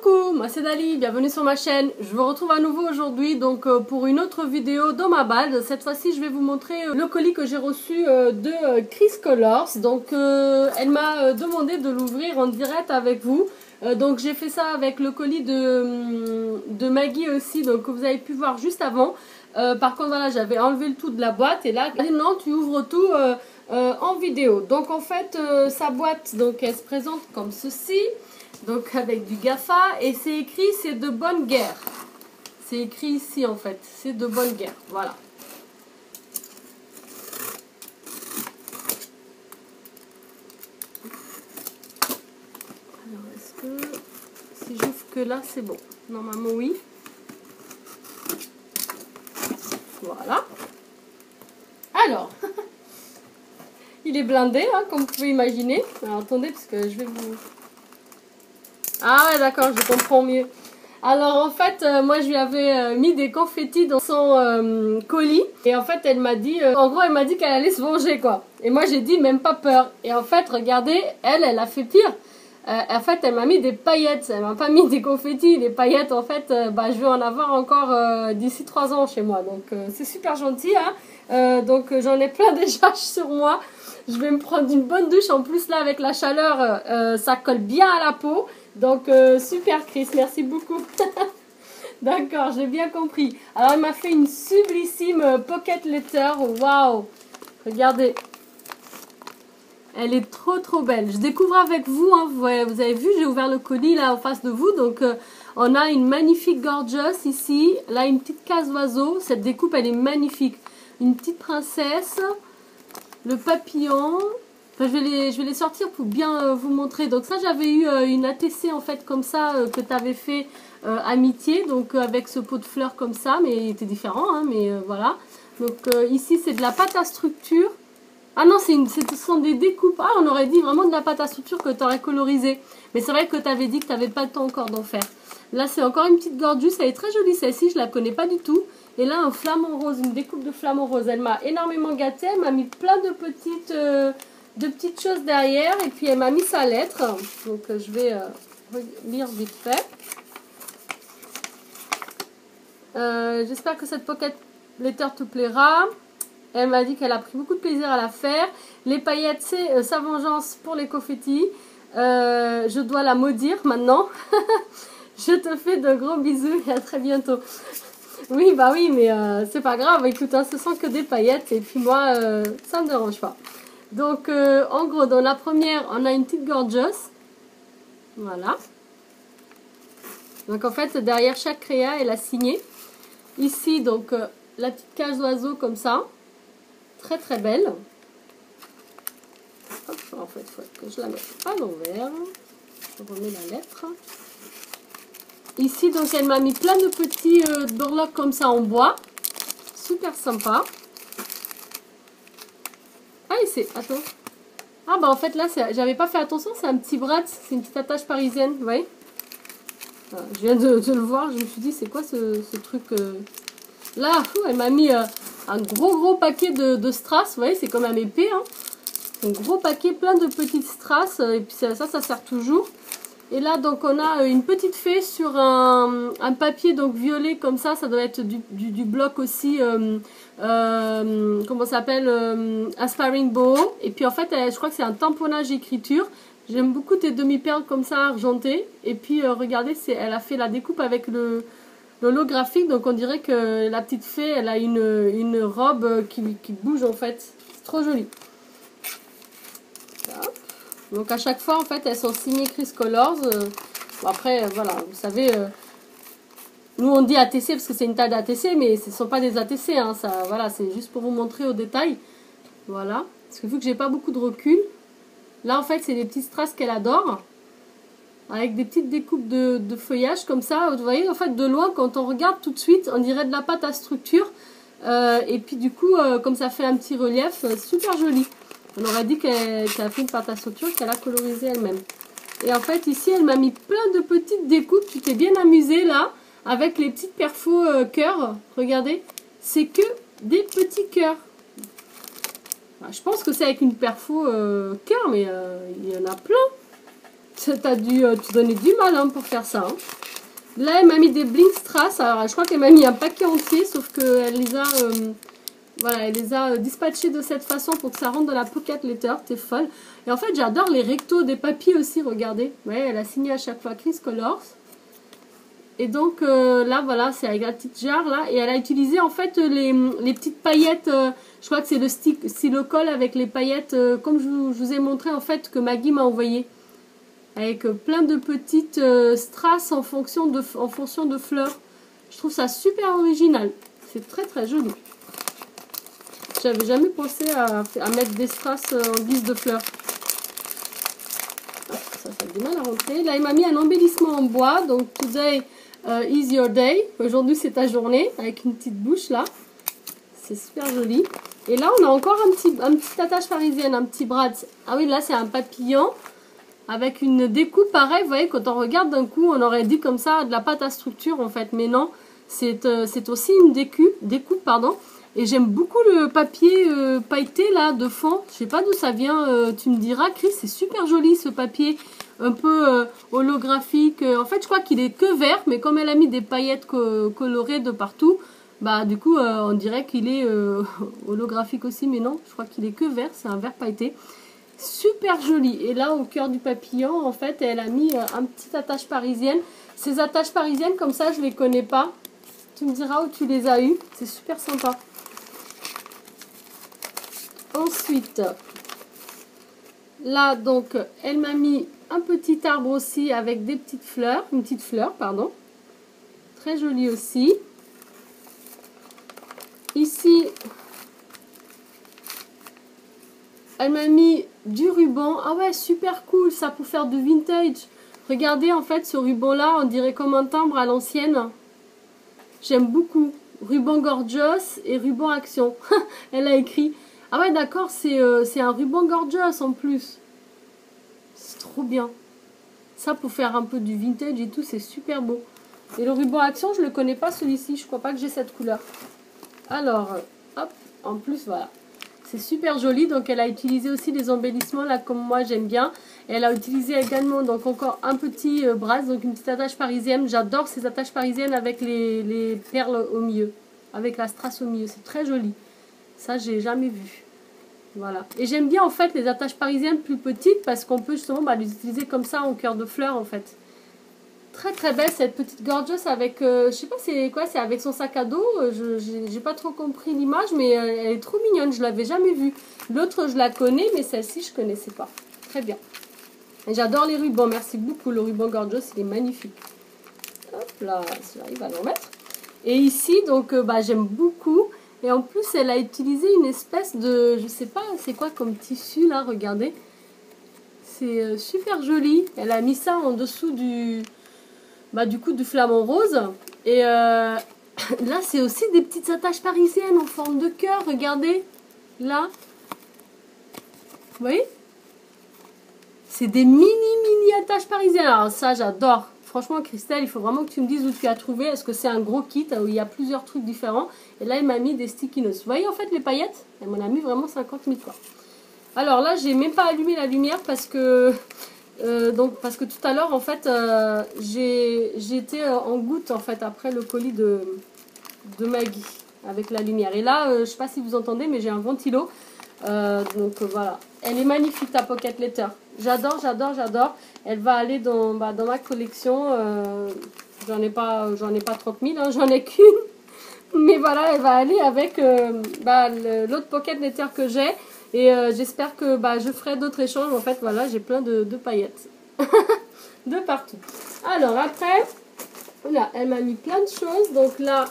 Coucou, moi c'est Dali, bienvenue sur ma chaîne. Je vous retrouve à nouveau aujourd'hui donc pour une autre vidéo dans ma balde. Cette fois-ci je vais vous montrer le colis que j'ai reçu de Chris Colors. Donc elle m'a demandé de l'ouvrir en direct avec vous. Donc j'ai fait ça avec le colis de Maggie aussi, donc que vous avez pu voir juste avant. Par contre voilà, j'avais enlevé le tout de la boîte et là non, tu ouvres tout en vidéo. Donc en fait sa boîte, donc elle se présente comme ceci. Donc avec du GAFA et c'est écrit c'est de bonne guerre. C'est écrit ici en fait, c'est de bonne guerre. Voilà. Alors est-ce que si j'ouvre que là c'est bon? Normalement oui. Voilà. Alors, il est blindé hein, comme vous pouvez imaginer. Alors attendez parce que je vais vous... Ah ouais d'accord, je comprends mieux. Alors en fait, moi je lui avais mis des confettis dans son colis. Et en fait elle m'a dit, en gros elle m'a dit qu'elle allait se venger quoi. Et moi j'ai dit même pas peur. Et en fait regardez, elle a fait pire. En fait elle m'a mis des paillettes, elle m'a pas mis des confettis. Les paillettes en fait, je vais en avoir encore d'ici 3 ans chez moi. Donc c'est super gentil hein. Donc j'en ai plein déjà sur moi. Je vais me prendre une bonne douche. En plus là avec la chaleur, ça colle bien à la peau. Donc super Chris, merci beaucoup. D'accord, j'ai bien compris. Alors elle m'a fait une sublissime pocket letter. Waouh, regardez. Elle est trop belle. Je découvre avec vous, hein. Vous avez vu, j'ai ouvert le colis là en face de vous. Donc on a une magnifique gorgeous ici. Là une petite case oiseau. Cette découpe elle est magnifique. Une petite princesse. Le papillon. Enfin, je vais les sortir pour bien vous montrer. Donc ça j'avais eu une ATC en fait comme ça que tu avais fait amitié. Donc avec ce pot de fleurs comme ça. Mais il était différent. Hein, mais voilà. Donc ici c'est de la pâte à structure. Ah non, ce sont des découpes. Ah, on aurait dit vraiment de la pâte à structure que tu aurais colorisé. Mais c'est vrai que tu avais dit que tu n'avais pas le temps encore d'en faire. Là, c'est encore une petite gorgeous. Elle est très jolie, celle-ci. Je ne la connais pas du tout. Et là, un flamant rose, une découpe de flamant rose. Elle m'a énormément gâtée. Elle m'a mis plein de petites choses derrière. Et puis, elle m'a mis sa lettre. Donc, je vais lire vite fait. J'espère que cette pocket letter te plaira. Elle m'a dit qu'elle a pris beaucoup de plaisir à la faire. Les paillettes, c'est sa vengeance pour les confettis. Je dois la maudire maintenant. Je te fais de gros bisous et à très bientôt. Oui, bah oui, mais c'est pas grave. Écoute, hein, ce sont que des paillettes. Et puis moi, ça ne me dérange pas. Donc, en gros, dans la première, on a une petite gorgeous. Voilà. Donc, en fait, derrière chaque créa, elle a signé. Ici, donc, la petite cage d'oiseau comme ça. Très belle. Hop, en fait, il faut que je la mette à l'envers. Je remets la lettre. Ici, donc, elle m'a mis plein de petits dorlocs comme ça en bois. Super sympa. Ah, et c'est... Attends. Ah, bah en fait, là, j'avais pas fait attention. C'est un petit brat. C'est une petite attache parisienne. Vous voyez? Je viens de le voir. Je me suis dit, c'est quoi ce truc Là, elle m'a mis... un gros paquet de strass, vous voyez, c'est comme un épée, hein. Un gros paquet, plein de petites strass, et puis ça sert toujours. Et là, donc, on a une petite fée sur un papier, donc, violet, comme ça doit être du bloc aussi, comment ça s'appelle, Aspiring Bow. Et puis, en fait, je crois que c'est un tamponnage écriture. J'aime beaucoup tes demi-perles comme ça, argentées. Et puis, regardez, elle a fait la découpe avec l'holographique, donc on dirait que la petite fée, elle a une robe qui bouge en fait. C'est trop joli. Hop. Donc à chaque fois, en fait, elles sont signées Chris Colors. Bon, après, voilà, vous savez, nous on dit ATC parce que c'est une taille d'ATC, mais ce ne sont pas des ATC. Hein, ça, voilà, c'est juste pour vous montrer au détail. Voilà. Parce que vu que j'ai pas beaucoup de recul, là en fait, c'est des petites strass qu'elle adore. Avec des petites découpes de feuillage comme ça. Vous voyez, en fait, de loin, quand on regarde tout de suite, on dirait de la pâte à structure. Et puis, du coup, comme ça fait un petit relief, super joli. On aurait dit qu'elle a fait une pâte à structure, qu'elle a colorisé elle-même. Et en fait, ici, elle m'a mis plein de petites découpes. Tu t'es bien amusée, là, avec les petites perfos cœurs. Regardez, c'est que des petits cœurs. Je pense que c'est avec une perfo cœur, mais il y en a plein. t'as dû te donner du mal hein, pour faire ça. Hein. Là, elle m'a mis des Bling Strass. Alors, je crois qu'elle m'a mis un paquet entier, sauf qu'elle les a, voilà, elle les a dispatchés de cette façon pour que ça rentre dans la pocket letter. T'es folle. Et en fait, j'adore les rectos des papiers aussi, regardez. Ouais, elle a signé à chaque fois Chris Colors. Et donc, là, voilà, c'est avec la petite jarre, là. Et elle a utilisé, en fait, les petites paillettes. Je crois que c'est le stylo colle avec les paillettes, comme je vous ai montré, en fait, que Maggie m'a envoyé. Avec plein de petites strass en fonction de fleurs. Je trouve ça super original. C'est très très joli. J'avais jamais pensé à mettre des strass en guise de fleurs. Ça a du mal à rentrer. Là, il m'a mis un embellissement en bois. Donc, today is your day. Aujourd'hui, c'est ta journée. Avec une petite bouche là. C'est super joli. Et là, on a encore un petit attache parisienne, un petit brad. Ah oui, là, c'est un papillon. Avec une découpe pareil, vous voyez, quand on regarde d'un coup, on aurait dit comme ça de la pâte à structure en fait. Mais non, c'est aussi une découpe, pardon. Et j'aime beaucoup le papier pailleté là de fond. Je sais pas d'où ça vient, tu me diras Chris, c'est super joli ce papier. Un peu holographique. En fait, je crois qu'il est que vert, mais comme elle a mis des paillettes colorées de partout, bah du coup, on dirait qu'il est holographique aussi. Mais non, je crois qu'il est que vert, c'est un vert pailleté. Super joli. Et là, au cœur du papillon, en fait, elle a mis un petit attache parisienne. Ces attaches parisiennes, comme ça, je ne les connais pas. Tu me diras où tu les as eues. C'est super sympa. Ensuite, là, donc, elle m'a mis un petit arbre aussi avec des petites fleurs. Une petite fleur, pardon. Très joli aussi. Ici, elle m'a mis du ruban. Ah ouais, super cool ça pour faire du vintage. Regardez en fait ce ruban là, on dirait comme un timbre à l'ancienne. J'aime beaucoup. Ruban gorgeous et ruban action. Elle a écrit. Ah ouais d'accord, c'est un ruban gorgeous en plus. C'est trop bien. Ça pour faire un peu du vintage et tout, c'est super beau. Et le ruban action, je le connais pas celui-ci. Je crois pas que j'ai cette couleur. Alors, hop, en plus voilà. C'est super joli, donc elle a utilisé aussi des embellissements là comme moi j'aime bien. Et elle a utilisé également donc encore un petit brasse, donc une petite attache parisienne. J'adore ces attaches parisiennes avec les perles au milieu, avec la strass au milieu, c'est très joli. Ça j'ai jamais vu. Voilà. Et j'aime bien en fait les attaches parisiennes plus petites parce qu'on peut justement les utiliser comme ça en cœur de fleurs en fait. Très très belle cette petite gorgeous avec, je sais pas c'est quoi, c'est avec son sac à dos, j'ai pas trop compris l'image mais elle est trop mignonne, je l'avais jamais vue. L'autre je la connais mais celle-ci je connaissais pas. Très bien. Et j'adore les rubans, merci beaucoup, le ruban gorgeous il est magnifique. Hop là, si j'arrive à le remettre. Et ici donc j'aime beaucoup et en plus elle a utilisé une espèce de, je sais pas c'est quoi comme tissu là, regardez. C'est super joli, elle a mis ça en dessous du coup du flamant rose. Et là c'est aussi des petites attaches parisiennes en forme de cœur, regardez là, vous voyez, c'est des mini attaches parisiennes. Alors ça j'adore, franchement Christelle, il faut vraiment que tu me dises où tu as trouvé. Est-ce que c'est un gros kit où il y a plusieurs trucs différents? Et là il m'a mis des sticky notes, vous voyez en fait les paillettes, elle m'en a mis vraiment 50 000 fois. Alors là j'ai même pas allumé la lumière parce que parce que tout à l'heure en fait j'étais en goutte en fait après le colis de Maggie avec la lumière. Et là je sais pas si vous entendez mais j'ai un ventilo. Donc voilà. Elle est magnifique ta pocket letter. J'adore, j'adore, j'adore. Elle va aller dans ma collection. J'en ai pas 30 000, hein, j'en ai qu'une. Mais voilà, elle va aller avec l'autre pocket letter que j'ai. Et j'espère que je ferai d'autres échanges. En fait, voilà, j'ai plein de paillettes. De partout. Alors après, là, elle m'a mis plein de choses. Donc là,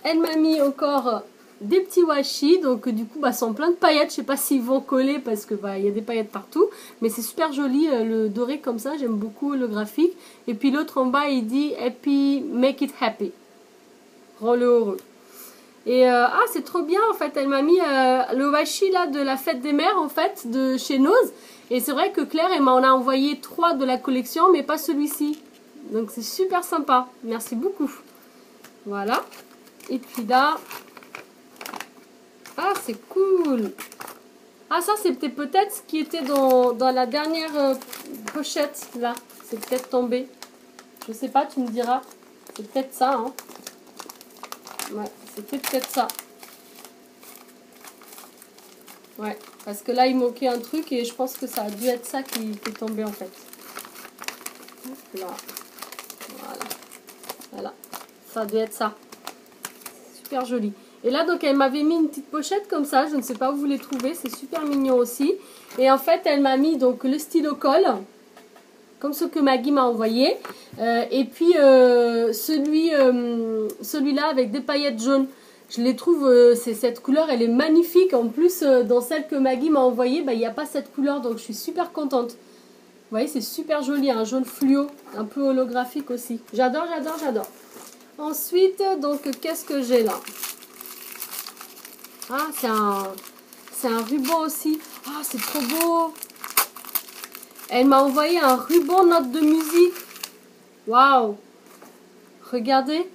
elle m'a mis encore des petits washi. Donc du coup, sont plein de paillettes. Je sais pas s'ils vont coller parce que il y a des paillettes partout. Mais c'est super joli, le doré comme ça. J'aime beaucoup le graphique. Et puis l'autre en bas, il dit « Happy, make it happy ». Rends-le heureux. Et c'est trop bien en fait, elle m'a mis le washi là de la fête des mères en fait de chez Nose. Et c'est vrai que Claire elle m'en a envoyé 3 de la collection mais pas celui-ci. Donc c'est super sympa, merci beaucoup. Voilà. Et puis là, ah c'est cool. Ah ça c'était peut-être ce qui était dans la dernière pochette, là. C'est peut-être tombé. Je sais pas, tu me diras. C'est peut-être ça, hein. Ouais, c'était peut-être ça. Ouais, parce que là, il manquait un truc et je pense que ça a dû être ça qui est tombé, en fait. Là. Voilà. Voilà. Ça a dû être ça. Super joli. Et là, donc, elle m'avait mis une petite pochette comme ça. Je ne sais pas où vous les trouvez. C'est super mignon aussi. Et en fait, elle m'a mis donc le stylo colle. Comme ce que Maggie m'a envoyé. Et puis, celui-là avec des paillettes jaunes. Je les trouve, cette couleur, elle est magnifique. En plus, dans celle que Maggie m'a envoyée, bah, il n'y a pas cette couleur. Donc, je suis super contente. Vous voyez, c'est super joli. Un jaune fluo. Un peu holographique aussi. J'adore, j'adore, j'adore. Ensuite, donc, qu'est-ce que j'ai là? Ah, c'est un ruban aussi. Ah, c'est trop beau. Elle m'a envoyé un ruban note de musique. Waouh. Regardez.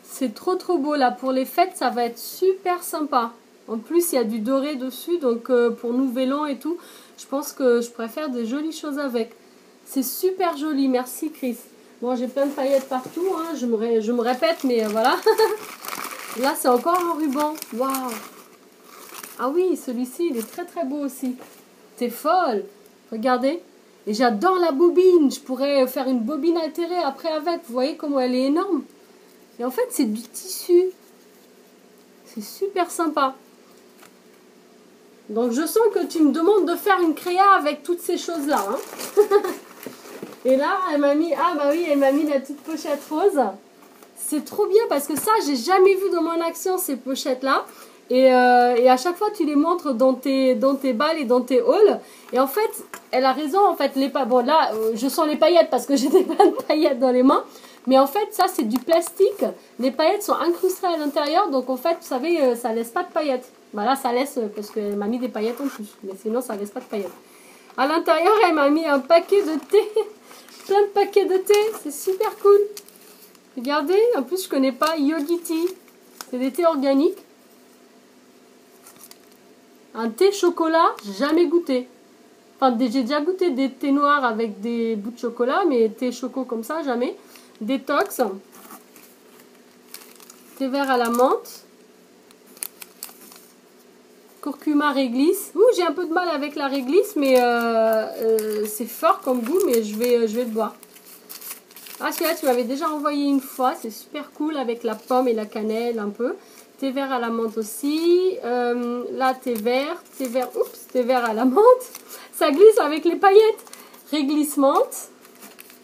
C'est trop trop beau là. Pour les fêtes, ça va être super sympa. En plus, il y a du doré dessus. Donc, pour Nouvel An et tout, je pense que je pourrais faire des jolies choses avec. C'est super joli. Merci, Chris. Bon, j'ai plein de paillettes partout. Hein. Je me répète, mais voilà. Là, c'est encore un ruban. Waouh. Ah oui, celui-ci, il est très très beau aussi. T'es folle. Regardez. Et j'adore la bobine. Je pourrais faire une bobine altérée après avec. Vous voyez comment elle est énorme. Et en fait, c'est du tissu. C'est super sympa. Donc, je sens que tu me demandes de faire une créa avec toutes ces choses-là. Hein. Et là, elle m'a mis... Ah bah oui, elle m'a mis la petite pochette rose. C'est trop bien parce que ça, j'ai jamais vu dans mon action ces pochettes-là. Et à chaque fois, tu les montres dans tes balles et dans tes hauls. Et en fait, elle a raison. En fait, bon, là, je sens les paillettes parce que j'ai des plein de paillettes dans les mains. Mais en fait, ça, c'est du plastique. Les paillettes sont incrustées à l'intérieur. Donc, en fait, vous savez, ça laisse pas de paillettes. Bah là, ça laisse parce qu'elle m'a mis des paillettes en plus. Mais sinon, ça laisse pas de paillettes. À l'intérieur, elle m'a mis un paquet de thé. Plein de paquets de thé. C'est super cool. Regardez. En plus, je connais pas Yogi Tea. C'est des thés organiques. Un thé chocolat, jamais goûté. Enfin, j'ai déjà goûté des thés noirs avec des bouts de chocolat, mais thé choco comme ça, jamais. Détox. Thé vert à la menthe. Curcuma réglisse. Ouh, j'ai un peu de mal avec la réglisse, mais c'est fort comme goût, mais je vais le boire. Ah, celui-là, tu m'avais déjà envoyé une fois. C'est super cool avec la pomme et la cannelle un peu. Thé vert à la menthe aussi. Là, thé vert. Oups, thé vert à la menthe. Ça glisse avec les paillettes. Réglisse menthe.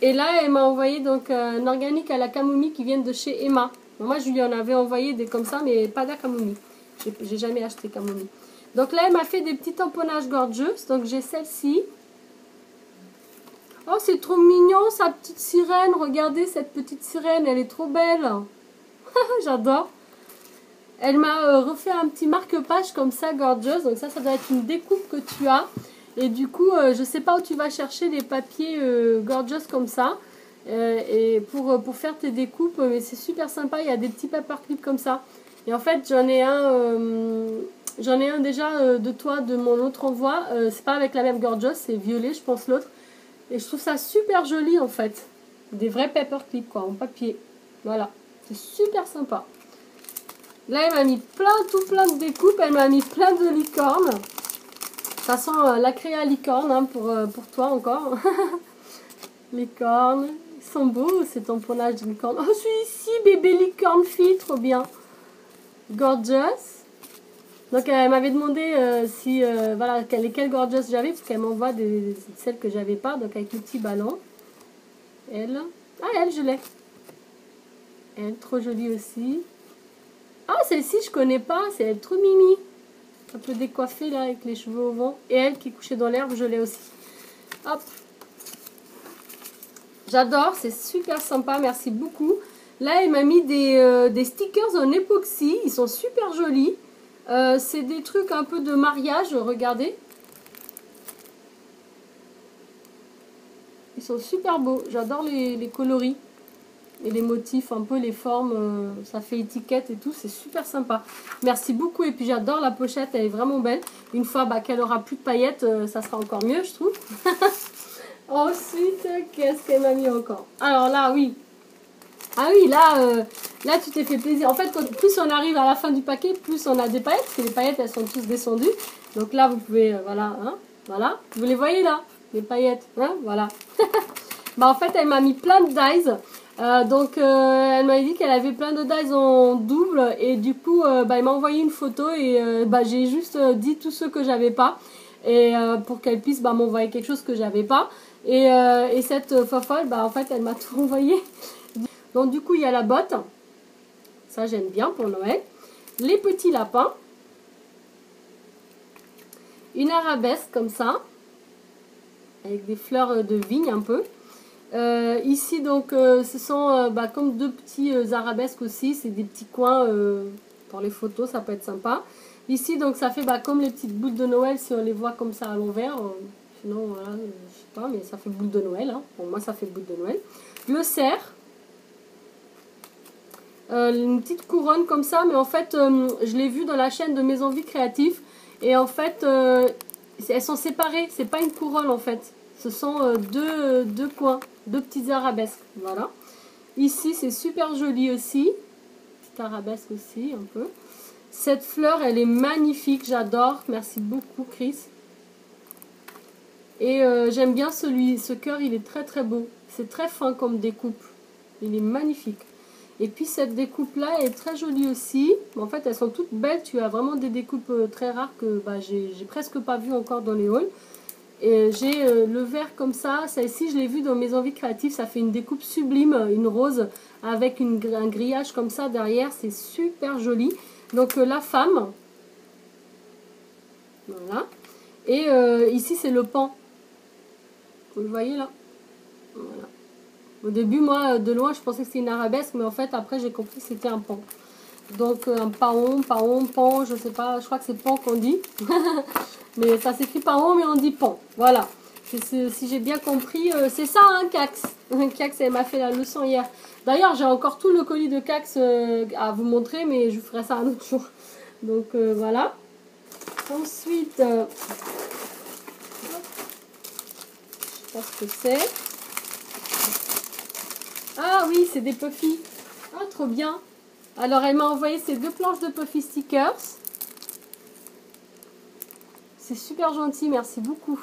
Et là, elle m'a envoyé donc un organique à la camomille qui vient de chez Emma. Bon, moi, je lui en avais envoyé des comme ça, mais pas de la camomille. J'ai jamais acheté camomille. Donc là, elle m'a fait des petits tamponnages gorgeous. Donc j'ai celle-ci. Oh, c'est trop mignon, sa petite sirène. Regardez cette petite sirène, elle est trop belle. J'adore. Elle m'a refait un petit marque-page comme ça, gorgeous. Donc ça doit être une découpe que tu as. Et du coup, je ne sais pas où tu vas chercher les papiers gorgeous comme ça. Et pour faire tes découpes, mais c'est super sympa. Il y a des petits paperclips comme ça. Et en fait, j'en ai un déjà de toi, de mon autre envoi. C'est pas avec la même gorgeous, c'est violet, je pense l'autre. Et je trouve ça super joli en fait. Des vrais paperclips quoi, en papier. Voilà, c'est super sympa. Là, elle m'a mis tout plein de découpes. Elle m'a mis plein de licornes. Ça sent la créa licorne hein, pour toi encore. Licorne. Ils sont beaux ces tamponnages de licorne. Oh, celui-ci, bébé licorne fille, trop bien. Gorgeous. Donc, elle m'avait demandé voilà, lesquelles gorgeous j'avais, parce qu'elle m'envoie celles que j'avais pas, donc avec le petit ballon. Elle. Ah, elle, je l'ai. Elle, trop jolie aussi. Ah, celle-ci, je connais pas. C'est elle, trop mimi. Un peu décoiffée, là, avec les cheveux au vent. Et elle, qui est couchée dans l'herbe, je l'ai aussi. Hop. J'adore, c'est super sympa, merci beaucoup. Là, elle m'a mis des stickers en époxy. Ils sont super jolis. C'est des trucs un peu de mariage, regardez. Ils sont super beaux. J'adore les coloris. Et les motifs, un peu les formes, ça fait étiquette et tout, c'est super sympa. Merci beaucoup. Et puis j'adore la pochette, elle est vraiment belle. Une fois qu'elle aura plus de paillettes, ça sera encore mieux, je trouve. Ensuite, qu'est-ce qu'elle m'a mis encore? Alors là, oui. Ah oui, là tu t'es fait plaisir. En fait, plus on arrive à la fin du paquet, plus on a des paillettes, parce que les paillettes, elles sont tous descendues. Donc là, vous pouvez, voilà, hein, voilà. Vous les voyez là, les paillettes, hein, voilà. Bah en fait, elle m'a mis plein de dies. Elle m'a dit qu'elle avait plein de dies en double. Et du coup, elle m'a envoyé une photo et j'ai juste dit tous ceux que j'avais pas. Et pour qu'elle puisse m'envoyer quelque chose que j'avais pas. Et cette fofolle, en fait, elle m'a tout envoyé. Donc du coup, il y a la botte. Ça, j'aime bien pour Noël. Les petits lapins. Une arabesque comme ça. Avec des fleurs de vigne un peu. Ici, donc, ce sont comme deux petits arabesques aussi. C'est des petits coins pour les photos, ça peut être sympa. Ici, donc, ça fait comme les petites boules de Noël si on les voit comme ça à l'envers. Sinon, voilà, je sais pas, mais ça fait boule de Noël. Hein. Pour moi, ça fait boule de Noël. Le cerf. Une petite couronne comme ça, mais en fait, je l'ai vu dans la chaîne de Mes Envies Créatives. Et en fait, elles sont séparées. C'est pas une couronne, en fait. Ce sont deux coins, deux petites arabesques. Voilà. Ici, c'est super joli aussi. Petite arabesque aussi, un peu. Cette fleur, elle est magnifique. J'adore. Merci beaucoup, Chris. Et j'aime bien ce cœur. Il est très, très beau. C'est très fin comme découpe. Il est magnifique. Et puis, cette découpe-là est très jolie aussi. En fait, elles sont toutes belles. Tu as vraiment des découpes très rares que j'ai presque pas vues encore dans les hauls. Et j'ai le vert comme ça. Celle-ci, je l'ai vue dans Mes Envies Créatives. Ça fait une découpe sublime, une rose avec un grillage comme ça derrière. C'est super joli. Donc, la femme. Voilà. Et ici, c'est le pan. Vous le voyez là? Voilà. Au début, moi, de loin, je pensais que c'était une arabesque. Mais en fait, après, j'ai compris que c'était un pan. Donc, un paon, pan, je sais pas. Je crois que c'est pan qu'on dit. Mais ça s'écrit paon, mais on dit pan. Voilà. Si j'ai bien compris, c'est ça, hein, Cax. Cax, elle m'a fait la leçon hier. D'ailleurs, j'ai encore tout le colis de Cax à vous montrer, mais je vous ferai ça un autre jour. Donc, voilà. Ensuite, je sais pas ce que c'est. Ah oui, c'est des puffy. Ah, trop bien. Alors, elle m'a envoyé ces deux planches de puffy stickers. C'est super gentil, merci beaucoup.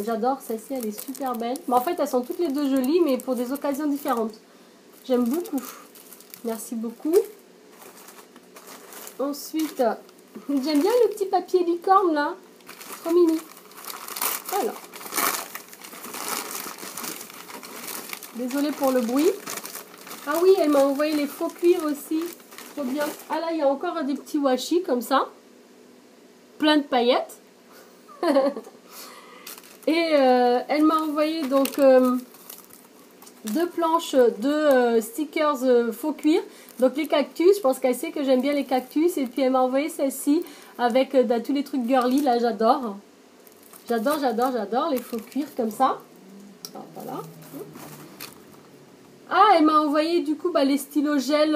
J'adore celle-ci, elle est super belle. Mais en fait, elles sont toutes les deux jolies, mais pour des occasions différentes. J'aime beaucoup. Merci beaucoup. Ensuite, j'aime bien le petit papier licorne, là. Trop mini. Voilà. Désolée pour le bruit. Ah oui, elle m'a envoyé les faux cuirs aussi. Trop bien. Ah là, il y a encore des petits washi comme ça. Plein de paillettes. Et elle m'a envoyé donc deux planches de stickers faux cuir. Donc les cactus, je pense qu'elle sait que j'aime bien les cactus. Et puis elle m'a envoyé celle-ci avec tous les trucs girly. Là, j'adore. J'adore les faux cuir comme ça. Alors, voilà. Ah, elle m'a envoyé du coup les stylos gel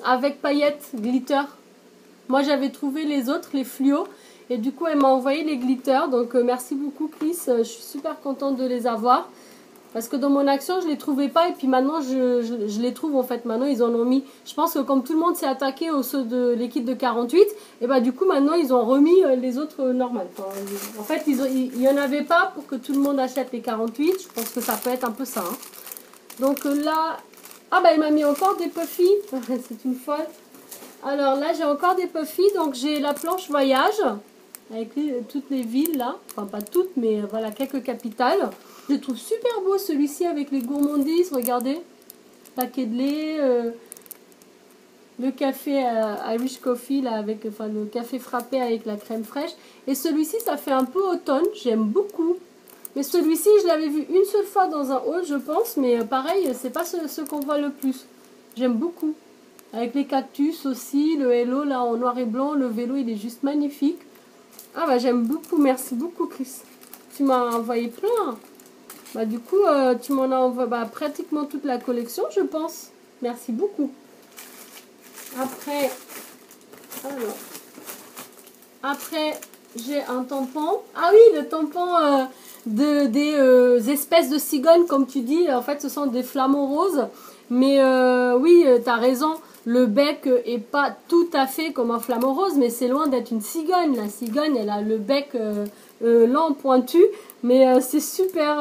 avec paillettes glitter. Moi, j'avais trouvé les autres, les fluo. Et du coup, elle m'a envoyé les glitters. Donc, merci beaucoup, Chris. Je suis super contente de les avoir. Parce que dans mon action, je ne les trouvais pas. Et puis maintenant, je les trouve en fait. Maintenant, ils en ont mis. Je pense que comme tout le monde s'est attaqué aux ceux de l'équipe de 48, et du coup, maintenant, ils ont remis les autres normales. Enfin, en fait, il n'y en avait pas pour que tout le monde achète les 48. Je pense que ça peut être un peu ça. Hein. Donc là... Ah, elle m'a mis encore des puffy. C'est une folle. Alors là, j'ai encore des puffy. Donc, j'ai la planche voyage. Avec toutes les villes là, enfin pas toutes mais voilà quelques capitales. Je trouve super beau celui-ci avec les gourmandises, regardez. Paquet de lait, le café Irish Coffee là avec le café frappé avec la crème fraîche. Et celui-ci ça fait un peu automne, j'aime beaucoup. Mais celui-ci je l'avais vu une seule fois dans un haul je pense, mais pareil c'est pas ce qu'on voit le plus. J'aime beaucoup. Avec les cactus aussi, le hello là en noir et blanc, le vélo il est juste magnifique. Ah j'aime beaucoup, merci beaucoup Chris. Tu m'as envoyé plein. Bah, du coup, tu m'en as envoyé pratiquement toute la collection, je pense. Merci beaucoup. Après, alors, après j'ai un tampon. Ah oui, le tampon des espèces de cigognes, comme tu dis. En fait, ce sont des flamants roses. Mais oui, tu as raison. Le bec est pas tout à fait comme un flamant rose, mais c'est loin d'être une cigogne. La cigogne, elle a le bec lent, pointu. Mais c'est super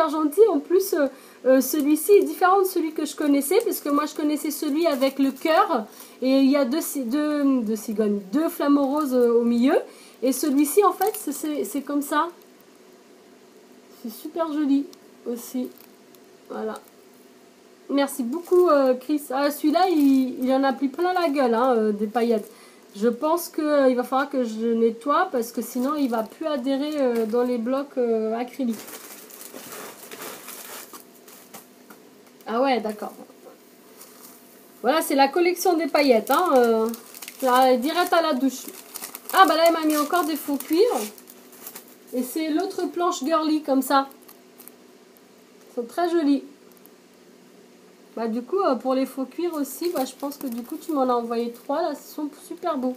gentil. En plus, celui-ci est différent de celui que je connaissais, parce que moi, je connaissais celui avec le cœur. Et il y a deux cigognes, deux flamants roses au milieu. Et celui-ci, en fait, c'est comme ça. C'est super joli aussi. Voilà. Merci beaucoup, Chris. Ah, celui-là, il en a pris plein la gueule, hein, des paillettes. Je pense qu'il va falloir que je nettoie parce que sinon, il ne va plus adhérer dans les blocs acryliques. Ah ouais, d'accord. Voilà, c'est la collection des paillettes. Hein, direct à la douche. Ah, bah là, elle m'a mis encore des faux cuir. Et c'est l'autre planche girly, comme ça. Ils sont très jolis. Bah, du coup, pour les faux cuir aussi, bah, je pense que du coup, tu m'en as envoyé 3. Là, ils sont super beaux.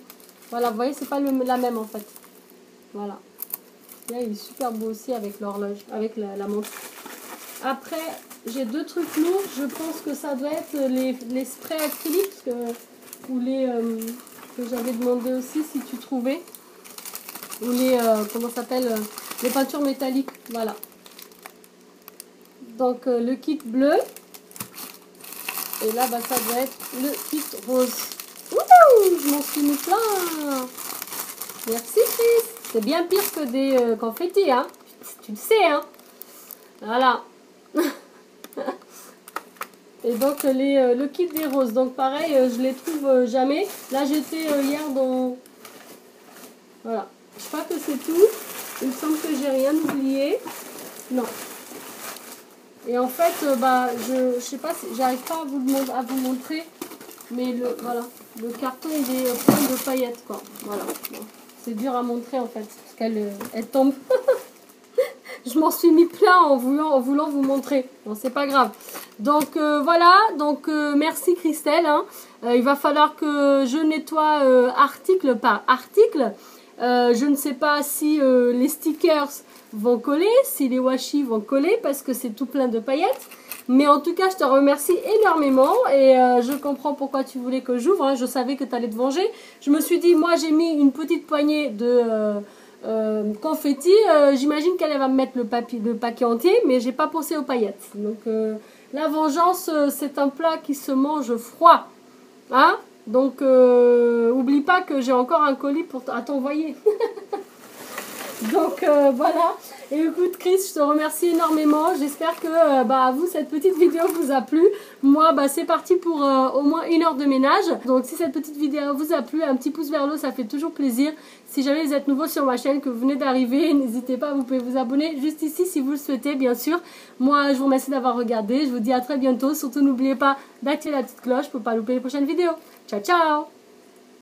Voilà, vous voyez, c'est pas la même, en fait. Voilà. Là, il est super beau aussi avec l'horloge, avec la montre. Après, j'ai 2 trucs lourds. Je pense que ça doit être les sprays acryliques ou les que j'avais demandé aussi si tu trouvais. Ou les, comment ça s'appelle, les peintures métalliques. Voilà. Donc, le kit bleu. Et là, bah, ça doit être le kit rose. Ouh, je m'en suis mis plein. Merci, Chris. C'est bien pire que des confettis, hein. Tu le sais, hein. Voilà. Et donc, le kit des roses. Donc, pareil, je les trouve jamais. Là, j'étais hier dans... Voilà. Je crois que c'est tout. Il me semble que j'ai rien oublié. Non. Et en fait, bah, je sais pas, j'arrive pas à vous montrer. Mais voilà, le carton, il est plein de paillettes, quoi. Voilà. Bon. C'est dur à montrer, en fait. Parce qu'elle tombe. Je m'en suis mis plein en voulant vous montrer. Bon, c'est pas grave. Donc voilà, donc merci Christelle. Hein. Il va falloir que je nettoie article par article. Je ne sais pas si les stickers vont coller, si les washi vont coller parce que c'est tout plein de paillettes. Mais en tout cas, je te remercie énormément et je comprends pourquoi tu voulais que j'ouvre. Hein. Je savais que tu allais te venger. Je me suis dit, moi j'ai mis une petite poignée de... confetti, j'imagine qu'elle va me mettre le paquet entier, mais j'ai pas pensé aux paillettes. Donc la vengeance, c'est un plat qui se mange froid, hein. Donc oublie pas que j'ai encore un colis à t'envoyer. Donc voilà. Et écoute Chris, je te remercie énormément. J'espère que à vous cette petite vidéo vous a plu. Moi c'est parti pour au moins 1 heure de ménage. Donc si cette petite vidéo vous a plu, un petit pouce vers le haut, ça fait toujours plaisir. Si jamais vous êtes nouveau sur ma chaîne, que vous venez d'arriver, n'hésitez pas, vous pouvez vous abonner juste ici si vous le souhaitez bien sûr. Moi je vous remercie d'avoir regardé. Je vous dis à très bientôt. Surtout n'oubliez pas d'activer la petite cloche pour ne pas louper les prochaines vidéos. Ciao ciao.